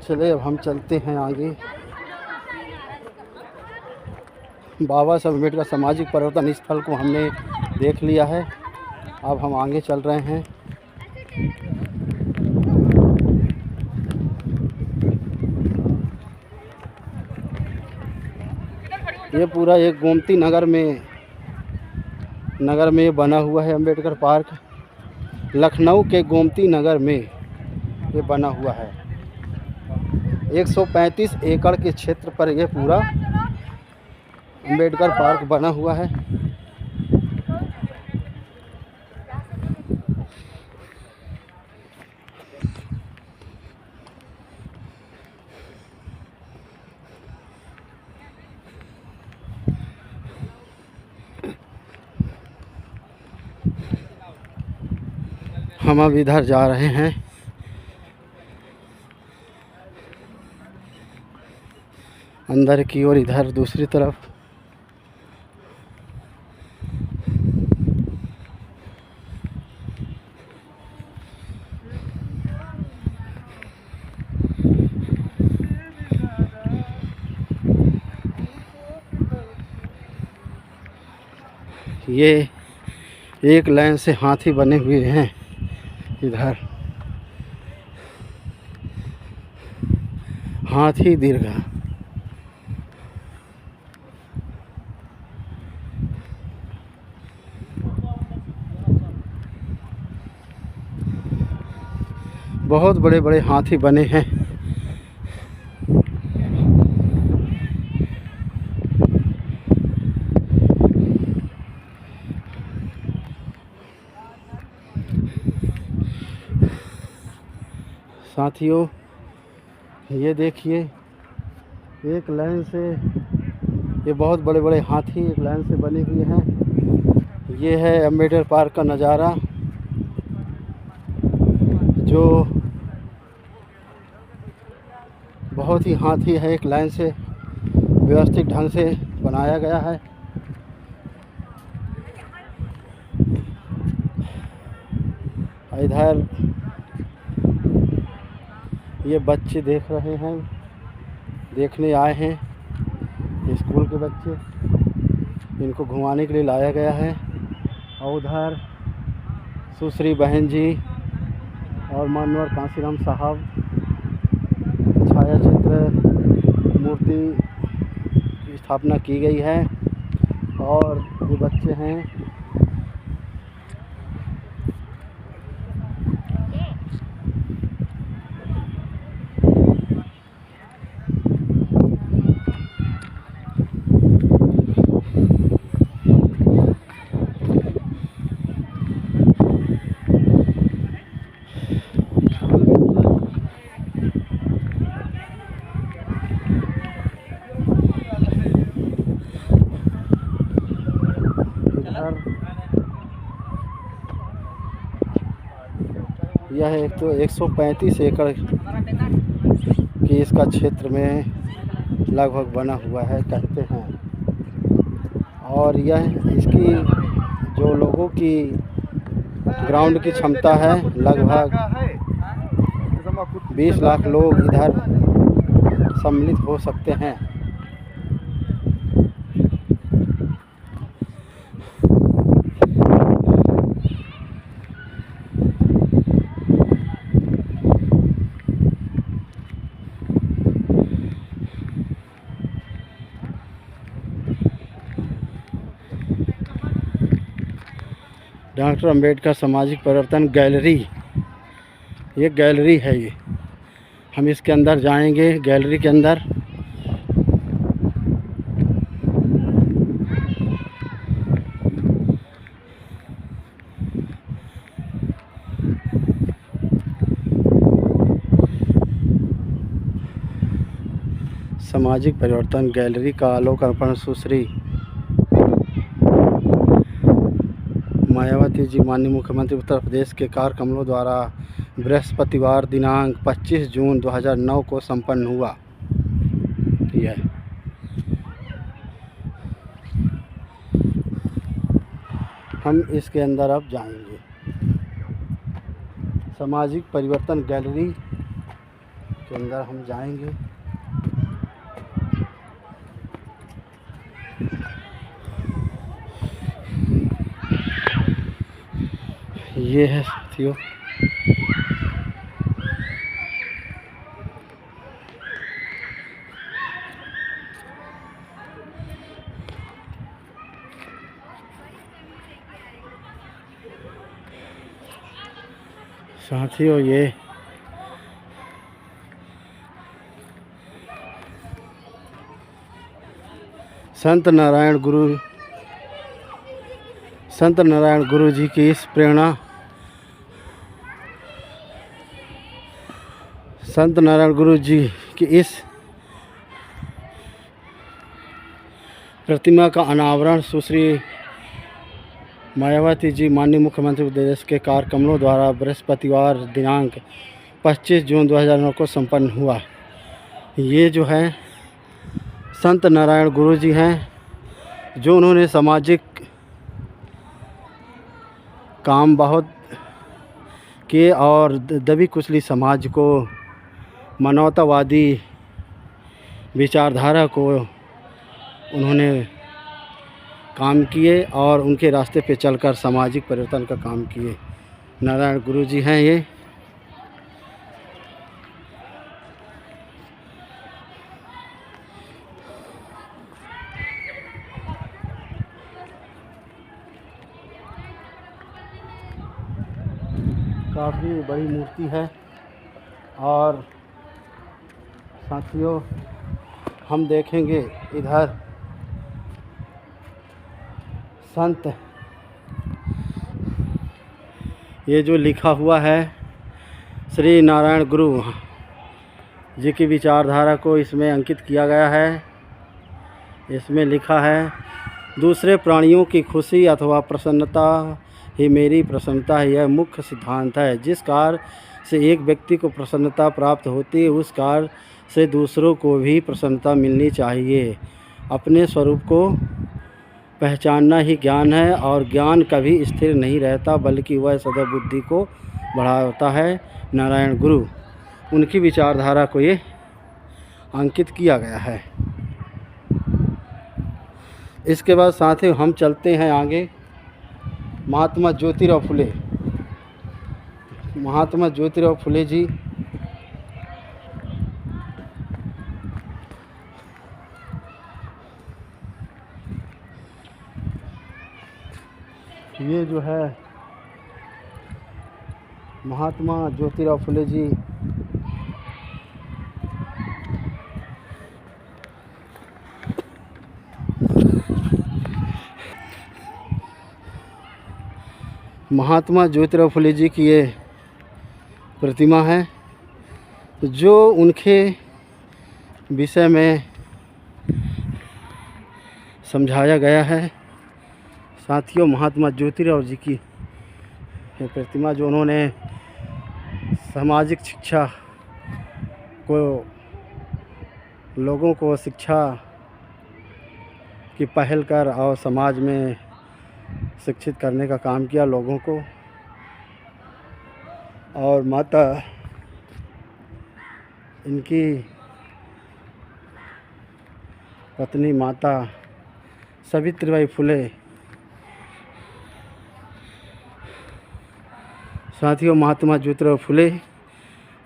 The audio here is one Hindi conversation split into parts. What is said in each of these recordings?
चले अब हम चलते हैं आगे। बाबा साहब अम्बेडकर सामाजिक परिवर्तन स्थल को हमने देख लिया है। अब हम आगे चल रहे हैं। ये पूरा एक गोमती नगर में बना हुआ है अम्बेडकर पार्क। लखनऊ के गोमती नगर में ये बना हुआ है। 135 एकड़ के क्षेत्र पर यह पूरा अम्बेडकर पार्क बना हुआ है। हम अब इधर जा रहे हैं। अंदर की ओर, इधर दूसरी तरफ। ये एक लाइन से हाथी बने हुए हैं। इधर हाथी दीर्घा। बहुत बड़े बड़े हाथी बने हैं। साथियों, ये देखिए, एक लाइन से ये बहुत बड़े बड़े हाथी एक लाइन से बने हुए हैं। ये है अम्बेडकर पार्क का नज़ारा, जो बहुत ही हाथी है, एक लाइन से व्यवस्थित ढंग से बनाया गया है। इधर ये बच्चे देख रहे हैं, देखने आए हैं, स्कूल के बच्चे। इनको घुमाने के लिए लाया गया है। और उधर सुश्री बहन जी और माननीय कांशीराम साहब छाया चित्र मूर्ति की स्थापना की गई है। और ये बच्चे हैं। यह एक तो 135 एकड़ की इसका क्षेत्र में लगभग बना हुआ है कहते हैं। और यह इसकी जो लोगों की ग्राउंड की क्षमता है, लगभग 20 लाख लोग इधर सम्मिलित हो सकते हैं। डॉक्टर अंबेडकर सामाजिक परिवर्तन गैलरी, ये गैलरी है। ये हम इसके अंदर जाएंगे। गैलरी के अंदर सामाजिक परिवर्तन गैलरी का अवलोकन सुश्री मायावती जी, माननीय मुख्यमंत्री उत्तर प्रदेश के कार्यकमलों द्वारा बृहस्पतिवार दिनांक 25 जून 2009 को संपन्न हुआ। यह हम इसके अंदर अब जाएंगे। सामाजिक परिवर्तन गैलरी के अंदर हम जाएंगे। ये है साथियों ये संत नारायण गुरु जी की इस प्रेरणा, संत नारायण गुरु जी की इस प्रतिमा का अनावरण सुश्री मायावती जी माननीय मुख्यमंत्री उत्तर प्रदेश के कार्यकमलों द्वारा बृहस्पतिवार दिनांक 25 जून 2009 को संपन्न हुआ। ये जो है संत नारायण गुरु जी हैं, जो उन्होंने सामाजिक काम बहुत किए और दबी कुचली समाज को, मानवतावादी विचारधारा को उन्होंने काम किए और उनके रास्ते पे चलकर सामाजिक परिवर्तन का काम किए। नारायण गुरु जी हैं ये। काफ़ी बड़ी मूर्ति है और साथियों हम देखेंगे इधर संत, ये जो लिखा हुआ है श्री नारायण गुरु जी की विचारधारा को इसमें अंकित किया गया है। इसमें लिखा है, दूसरे प्राणियों की खुशी अथवा प्रसन्नता ही मेरी प्रसन्नता है, यह मुख्य सिद्धांत है। जिस कार्य से एक व्यक्ति को प्रसन्नता प्राप्त होती है, उस कार्य से दूसरों को भी प्रसन्नता मिलनी चाहिए। अपने स्वरूप को पहचानना ही ज्ञान है और ज्ञान कभी स्थिर नहीं रहता, बल्कि वह सदा बुद्धि को बढ़ाता है। नारायण गुरु, उनकी विचारधारा को ये अंकित किया गया है। इसके बाद साथ ही हम चलते हैं आगे। महात्मा ज्योतिराव फुले, महात्मा ज्योतिराव फुले जी ये जो है महात्मा ज्योतिराव फुले जी महात्मा ज्योतिराव फुले जी की ये प्रतिमा है, जो उनके विषय में समझाया गया है। साथियों महात्मा ज्योतिराव जी की ये प्रतिमा, जो उन्होंने सामाजिक शिक्षा को, लोगों को शिक्षा की पहल कर और समाज में शिक्षित करने का काम किया लोगों को। और माता इनकी पत्नी माता सावित्रीबाई फुले, साथियों महात्मा ज्योतिराव फुले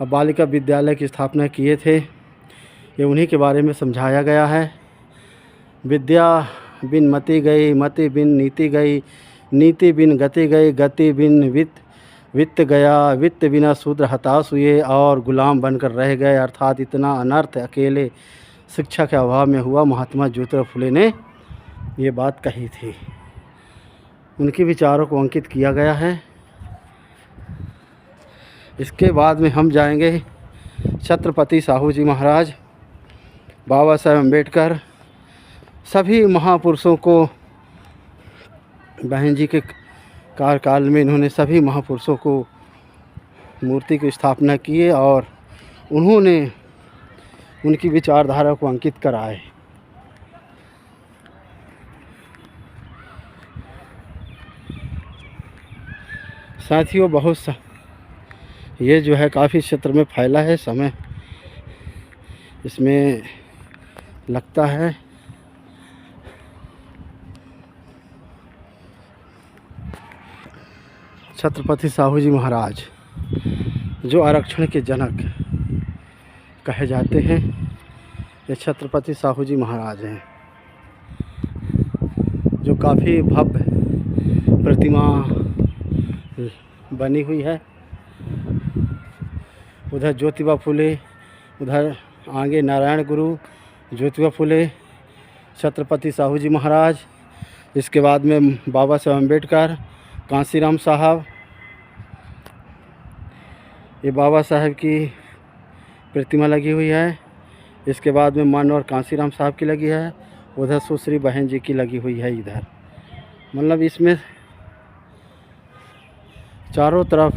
बालिका विद्यालय की स्थापना किए थे। ये उन्हीं के बारे में समझाया गया है। विद्या बिन मति गई, मति बिन नीति गई, नीति बिन गति गई, गति बिन वित्त गया, वित्त बिना शूद्र हताश हुए और गुलाम बनकर रह गए। अर्थात इतना अनर्थ अकेले शिक्षा के अभाव में हुआ। महात्मा ज्योतिराव फुले ने ये बात कही थी। उनके विचारों को अंकित किया गया है। इसके बाद में हम जाएंगे छत्रपति साहू जी महाराज, बाबा साहेब अम्बेडकर, सभी महापुरुषों को बहन जी के कार्यकाल में इन्होंने सभी महापुरुषों को मूर्ति की स्थापना की है और उन्होंने उनकी विचारधारा को अंकित कराए। साथियों बहुत सा ये जो है काफ़ी क्षेत्र में फैला है, समय इसमें लगता है छत्रपति साहू जी महाराज जो आरक्षण के जनक कहे जाते हैं, ये छत्रपति साहू जी महाराज हैं, जो काफ़ी भव्य प्रतिमा बनी हुई है। उधर ज्योतिबा फुले, उधर आगे नारायण गुरु, ज्योतिबा फुले, छत्रपति साहू जी महाराज, इसके बाद में बाबा साहब अम्बेडकर, कांसीराम साहब, ये बाबा साहब की प्रतिमा लगी हुई है। इसके बाद में मानवर कांसीराम साहब की लगी है। उधर सुश्री बहन जी की लगी हुई है। इधर मतलब इसमें चारों तरफ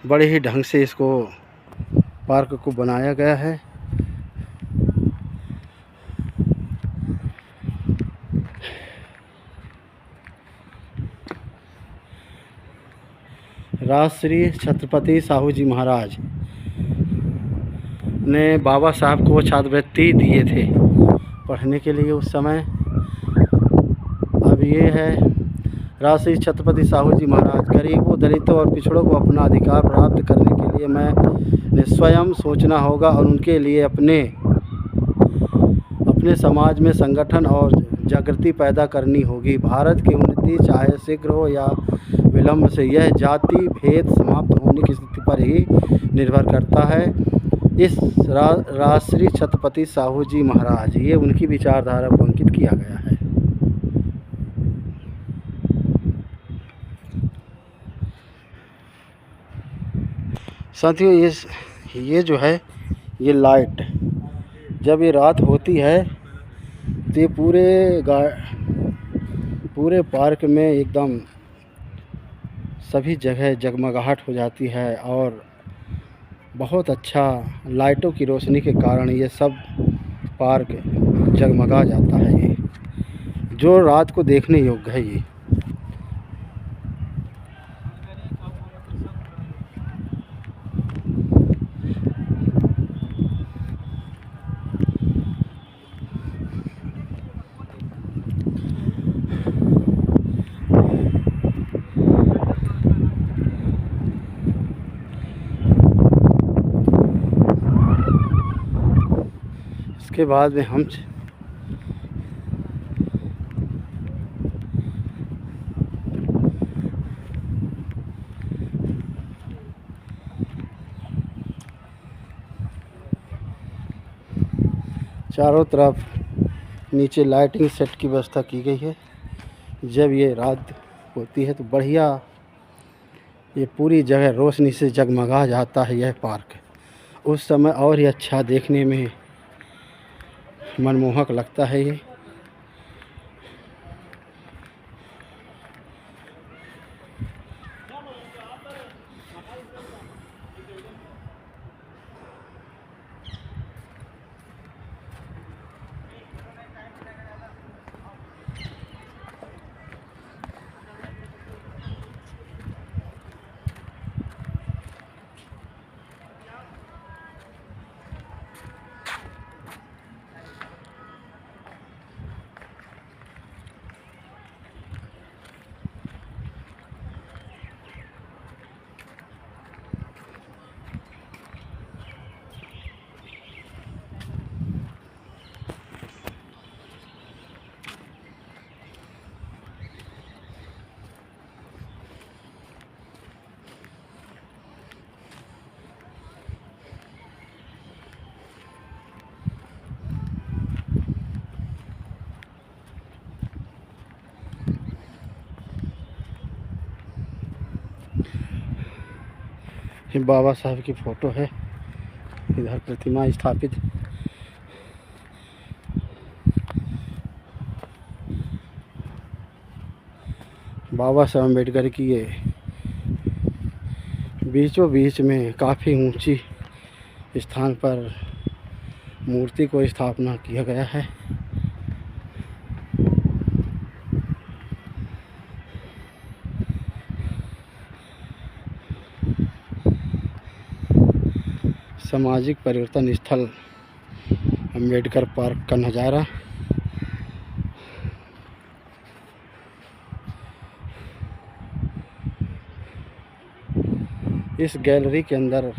बड़े ही ढंग से इसको पार्क को बनाया गया है। राजश्री छत्रपति साहू जी महाराज ने बाबा साहब को छात्रवृत्ति दिए थे पढ़ने के लिए उस समय। अब ये है राजश्री छत्रपति साहू जी महाराज, गरीबों, दलितों और पिछड़ों को अपना अधिकार प्राप्त करने के लिए मैं स्वयं सोचना होगा और उनके लिए अपने समाज में संगठन और जागृति पैदा करनी होगी। भारत की उन्नति चाहे शीघ्र हो या विलम्ब से यह जाति भेद समाप्त होने की स्थिति पर ही निर्भर करता है। इस राजश्री छत्रपति साहू जी महाराज, ये उनकी विचारधारा को अंकित किया गया है। साथियों, ये जो है ये लाइट जब ये रात होती है तो ये पूरे पार्क में एकदम सभी जगह जगमगाहट हो जाती है और बहुत अच्छा लाइटों की रोशनी के कारण ये सब पार्क जगमगा जाता है। ये जो रात को देखने योग्य है। ये इसके बाद में हम चारों तरफ नीचे लाइटिंग सेट की व्यवस्था की गई है। जब ये रात होती है तो बढ़िया ये पूरी जगह रोशनी से जगमगा जाता है यह पार्क। उस समय और ही अच्छा देखने में मनमोहक लगता है ये। ये बाबा साहब की फ़ोटो है, इधर प्रतिमा स्थापित। बाबा साहब अम्बेडकर की ये बीचों बीच में काफ़ी ऊंची स्थान पर मूर्ति को स्थापना किया गया है। सामाजिक परिवर्तन स्थल अम्बेडकर पार्क का नज़ारा। इस गैलरी के अंदर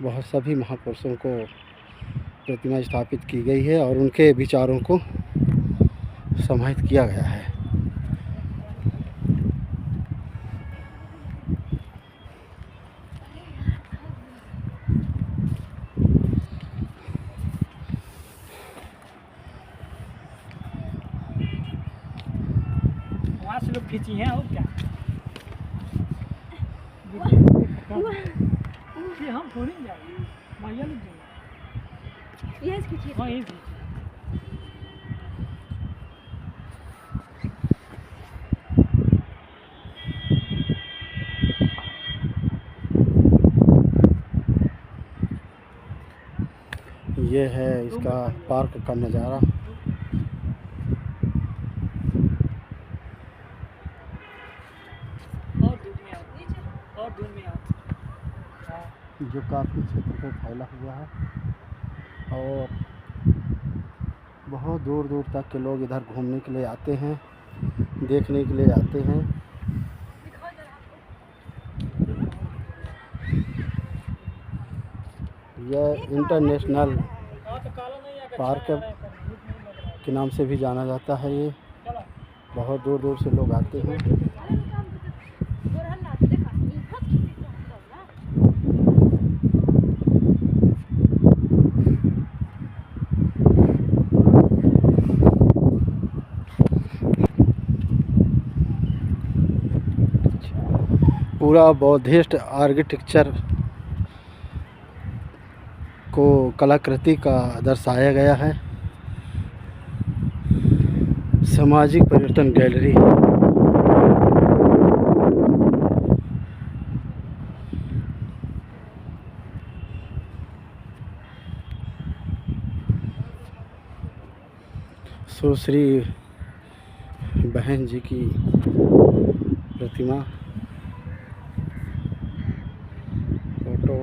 बहुत सभी महापुरुषों को प्रतिमा स्थापित की गई है और उनके विचारों को समाहित किया गया है। वहाँ से लोग खींची हैं और क्या ये हम थोड़ी जाएंगे भैया लोग जाएंगे। यस खींचिए। हाँ ये खींचिए। ये है इसका पार्क का नज़ारा। और दूर में आओ और दूर में आओ। हाँ जो काफ़ी क्षेत्र में फैला हुआ है और बहुत दूर दूर तक के लोग इधर घूमने के लिए आते हैं, देखने के लिए आते हैं। यह इंटरनेशनल हाँ तो काला नहीं आकर पार्क धूप नहीं लग रहा है। के नाम से भी जाना जाता है। ये चलो बहुत दूर दूर से लोग आते हैं। पूरा बौद्धिस्ट आर्किटेक्चर को कलाकृति का दर्शाया गया है। सामाजिक परिवर्तन गैलरी। सुश्री बहन जी की प्रतिमा, फोटो।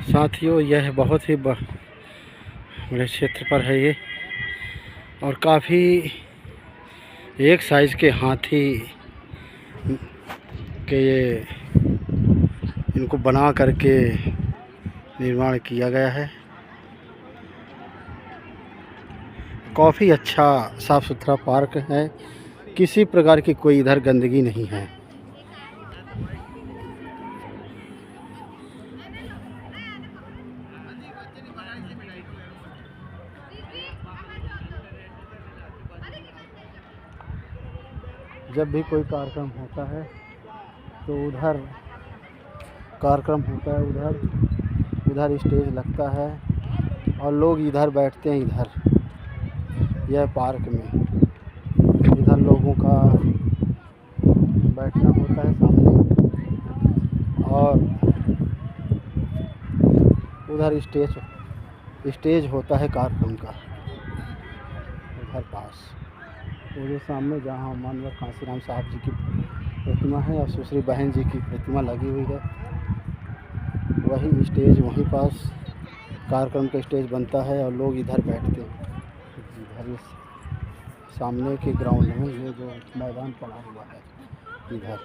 साथियों, यह बहुत ही बड़े क्षेत्र पर है ये, और काफ़ी एक साइज के हाथी के ये इनको बना करके निर्माण किया गया है। काफ़ी अच्छा साफ़ सुथरा पार्क है, किसी प्रकार की कोई इधर गंदगी नहीं है। जब भी कोई कार्यक्रम होता है तो उधर उधर स्टेज लगता है और लोग इधर बैठते हैं। इधर यह पार्क में इधर लोगों का बैठना होता है सामने, और उधर स्टेज होता है कार्यक्रम का उधर पास। वो जो सामने जहाँ मानव कांशीराम साहब जी की प्रतिमा है और सुश्री बहन जी की प्रतिमा लगी हुई है, वही स्टेज वहीं पास कार्यक्रम का स्टेज बनता है और लोग इधर बैठते हैं। इधर इस सामने के ग्राउंड में ये जो मैदान पड़ा हुआ है इधर